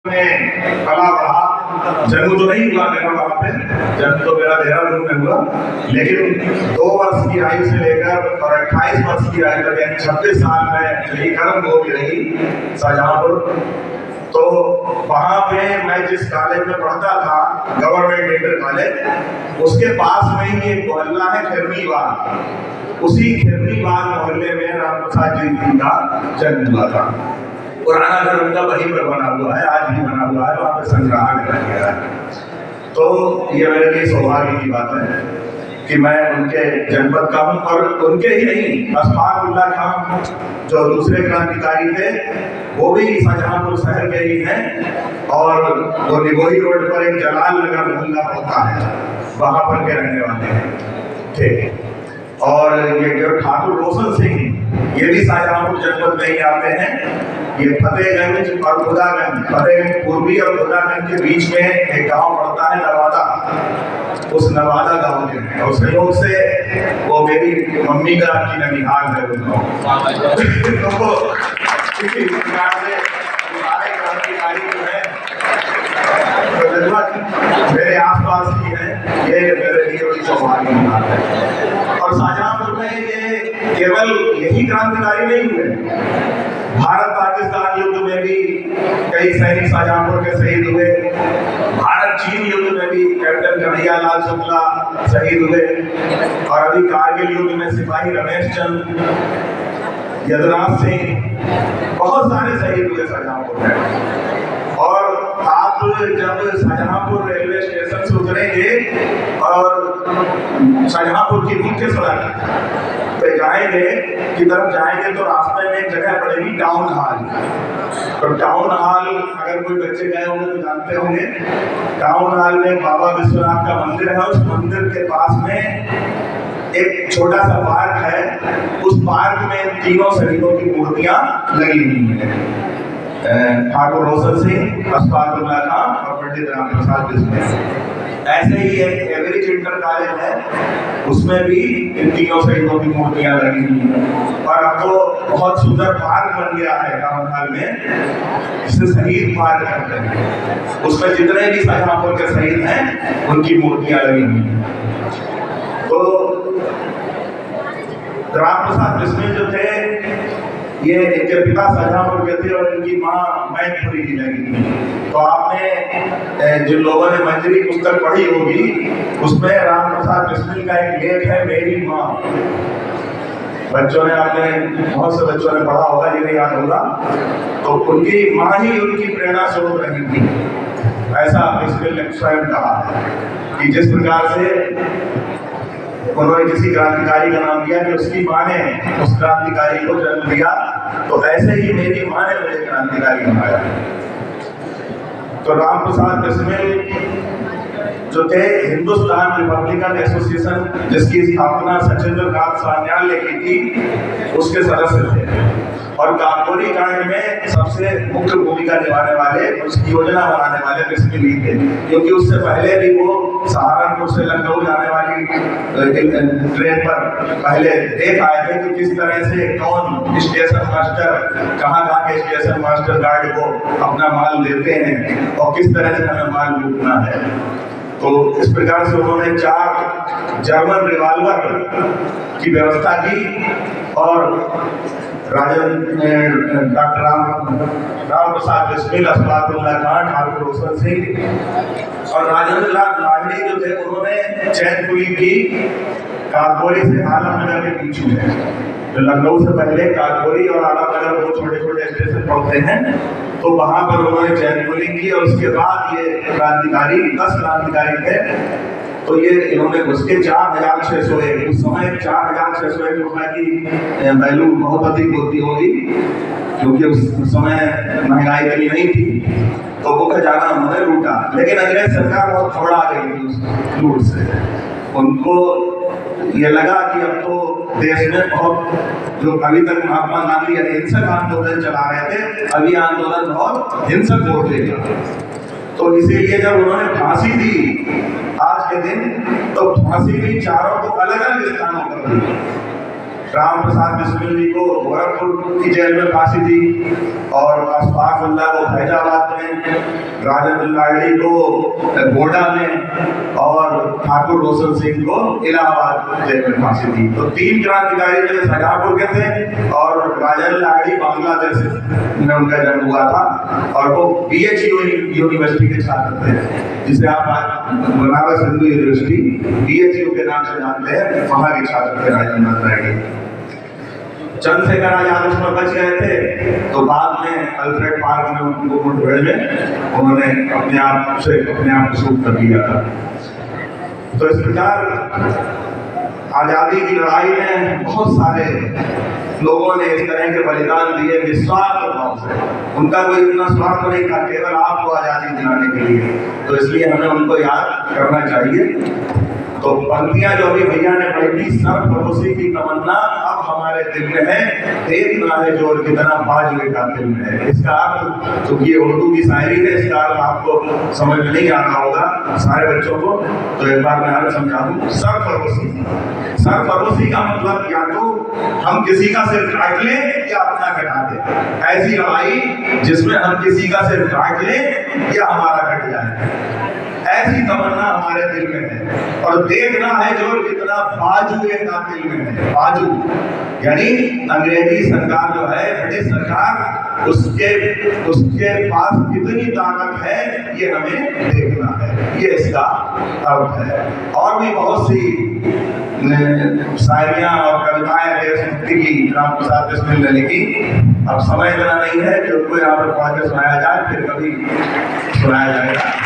में पला बढ़ा। जन्म तो नहीं हुआ मेरा वहाँ पे, जन्म तो मेरा देहरादून में हुआ, लेकिन 2 वर्ष की आयु से लेकर और 28 वर्ष की आयु तक यानी 26 साल में मेरी कर्म भूमि रही शाहजहांपुर। तो वहाँ पे मैं जिस कॉलेज में पढ़ता था, गवर्नमेंट इंटर कॉलेज, उसके पास में ही एक मोहल्ला है खिरनीवाल। उसी खिरनीवाल मोहल्ले में राम प्रसाद जी का जन्म हुआ था। पुराना घर उनका वहीं पर बना हुआ है, आज भी बना हुआ है, वहाँ पे संग्रहालय बना गया है। तो ये मेरे लिए सौभाग्य की बात है कि मैं उनके जनपद का हूँ, और उनके ही नहीं, अशफाक खान जो दूसरे क्रांतिकारी थे वो भी शाहजहांपुर शहर के ही हैं, और वो निगोही रोड पर एक जलाल नगर मोहल्ला होता है, वहाँ पर के रहने वाले हैं। ठीक। और ये जो ठाकुर रोशन सिंह, ये भी शाहजहांपुर जनपद में ही आते हैं। ये फतेहगंज और खुदागंज, फतेहगंज पूर्वी और खुदागंज के बीच में एक गांव पड़ता है नवादा। उस नवादा गांव के हैं, और संयोग से वो मेरी मम्मी का की ननिहाल है वो गाँव। इसी प्रकार से हमारे क्रांतिकारी जो है मेरे आसपास ही है, ये मेरे लिए बड़ी सौभाग्य की बात है। और शाहजहांपुर में ये केवल यही क्रांतिकारी नहीं हुए, भारत पाकिस्तान युद्ध में भी कई सैनिक शाहजहांपुर के शहीद हुए। भारत चीन युद्ध में भी कैप्टन कन्हैया लाल शुक्ला शहीद हुए, और अभी कारगिल युद्ध में सिपाही रमेश चंद, यदुराज सिंह, बहुत सारे शहीद हुए शाहजहांपुर में। और आप जब शाहजहांपुर रेलवे स्टेशन से उतरेंगे और शाहजहांपुर की मुख्य सड़क पे जाएंगे की तरफ जाएंगे, तो रास्ते में एक जगह पड़ेगी टाउन हॉल। तो टाउन हॉल अगर कोई बच्चे गए होंगे तो जानते होंगे, टाउन हॉल में बाबा विश्वनाथ का मंदिर है। उस मंदिर के पास में एक छोटा सा पार्क है, उस पार्क में तीनों शहीदों की मूर्तियां लगी हुई हैं, ठाकुर रोशन सिंह, अशफाक खान और पंडित राम प्रसाद बिस्मिल। ऐसे ही एक एवरेज इंटर कॉलेज है, उसमें भी इन तीनों शहीदों की मूर्तियां लगी हुई हैं। और अब तो बहुत सुंदर पार्क बन गया है टाउन हॉल में, जिसे शहीद पार्क कहते हैं। उसमें जितने भी शाहजहांपुर के शहीद हैं उनकी मूर्तियां लगी हुई हैं। तो राम प्रसाद बिस्मिल जो थे, ये इनके पिता शाहजहांपुर के थे और इनकी माँ मैनपुरी की लगी थी। तो आपने जिन लोगों ने मंजरी पुस्तक पढ़ी होगी, उसमें राम प्रसाद बिस्मिल का एक लेख है, मेरी माँ। बच्चों ने, आपने बहुत से बच्चों ने पढ़ा होगा, ये नहीं याद होगा। तो उनकी माँ ही उनकी प्रेरणा स्रोत रही थी, ऐसा बिस्मिल ने स्वयं कहा है कि जिस प्रकार से उन्होंने किसी क्रांतिकारी का नाम दिया कि उसकी माँ ने उस क्रांतिकारी को जन्म दिया, तो ऐसे ही मेरी माँ ने मुझे क्रांतिकारी बनाया। तो राम प्रसाद बिस्मिल जो थे, हिंदुस्तान रिपब्लिकन एसोसिएशन, जिसकी स्थापना सचिंद्र नाथ सान्याल ने की थी, उसके सदस्य थे। और काकोरी कांड में सबसे मुख्य भूमिका निभाने वाले, उसकी योजना बनाने वाले बिस्मिल ही थे, क्योंकि उससे पहले भी वो सहारनपुर से लखनऊ जाने वाली ट्रेन पर पहले देख आए थे कि किस तरह से कौन स्टेशन मास्टर कहाँ के स्टेशन मास्टर गार्ड को अपना माल देते हैं और किस तरह से हमें माल लूटना है। तो इस प्रकार से उन्होंने 4 जर्मन रिवॉल्वर की व्यवस्था की, और डॉक्टर राम प्रसाद बिस्मिल, अशफाक खान, ठाकुर रोशन सिंह और राजेंद्र लाल लाहिड़ी जो थे, उन्होंने चैनपुरी की काकोरी से आलमनगर के बीच में, तो लखनऊ से पहले काकोरी और आलमनगर दो छोटे छोटे स्टेशन पड़ते हैं, तो वहां पर उन्होंने चैनपुरी की। और उसके बाद ये क्रांतिकारी 10 क्रांतिकारी थे, तो ये इन्होंने उसके 4601, उस समय 4601 रुपए की वैल्यू बहुत अधिक होती होगी, क्योंकि उस समय महंगाई इतनी नहीं थी, तो वो खजाना उन्होंने लूटा। लेकिन अंग्रेज सरकार बहुत थोड़ा आ गई थी उस लूट से। उनको ये लगा कि अब तो देश में बहुत, जो अभी तक महात्मा गांधी अहिंसक आंदोलन चला रहे थे, अभी आंदोलन बहुत हिंसक हो गया। तो इसीलिए जब उन्होंने फांसी दी आज के दिन, तो फांसी भी चारों को अलग अलग स्थानों पर दी। राम प्रसाद बिस्मिल जी को गोरखपुर की जेल में फांसी दी, और अशफाकुल्लाह को फैजाबाद में, राजेंद्र लाहिड़ी को गोंडा में, और ठाकुर रोशन सिंह को इलाहाबाद जेल में फांसी दी। तो 3 क्रांतिकारी जो शाहजहांपुर के थे, और राजेंद्र लाहिड़ी बांग्लादेश में उनका जन्म हुआ था, और वो BHU यूनिवर्सिटी के छात्र थे, जिसे आप बनारस हिंदू यूनिवर्सिटी BHU के नाम से जानते हैं, वहां के छात्र थे राजेंद्र लाहिड़ी। चंद्रशेखर आजाद उसमें बच गए थे, तो बाद में अल्फ्रेड पार्क में उनको मुठभेड़ में उन्होंने अपने आप को शूट कर दिया था। तो इस प्रकार आजादी की लड़ाई में बहुत सारे लोगों ने इस तरह के बलिदान दिए निस्वार्थ भाव से। उनका कोई इतना स्वार्थ नहीं था, केवल आपको आजादी दिलाने के लिए। तो इसलिए हमें उनको याद करना चाहिए। तो पंक्तियां जो अभी भैया ने पढ़ी थी, सरफरोशी की तमन्ना अब हमारे दिल में है, देखना है जोर कितना बाजुए का दिल में है। इसका अर्थ, चूंकि ये उर्दू की शायरी है, इसका अर्थ आपको समझ नहीं आ रहा होगा सारे बच्चों को, तो एक बार मैं अर्थ समझा दूं। सरफरोशी का मतलब या तो हम किसी का सिर काट लें या अपना कटा दें। ऐसी लड़ाई जिसमें हम किसी का सिर काट लें या हमारा कट जाए, ऐसी तमन्ना हमारे दिल में है। और देखना है जो कितना बाजुए का दिल में है। बाजू यानी अंग्रेजी सरकार जो है, ब्रिटिश सरकार, उसके पास कितनी ताकत है ये हमें देखना है, ये इसका अर्थ है। और भी बहुत सी शायरियां और कविताएं देशभक्ति की राम प्रसाद बिस्मिल ने लिखी। अब समय इतना नहीं है कि उनको यहाँ पर पढ़ के सुनाया जाए, फिर कभी सुनाया जाएगा।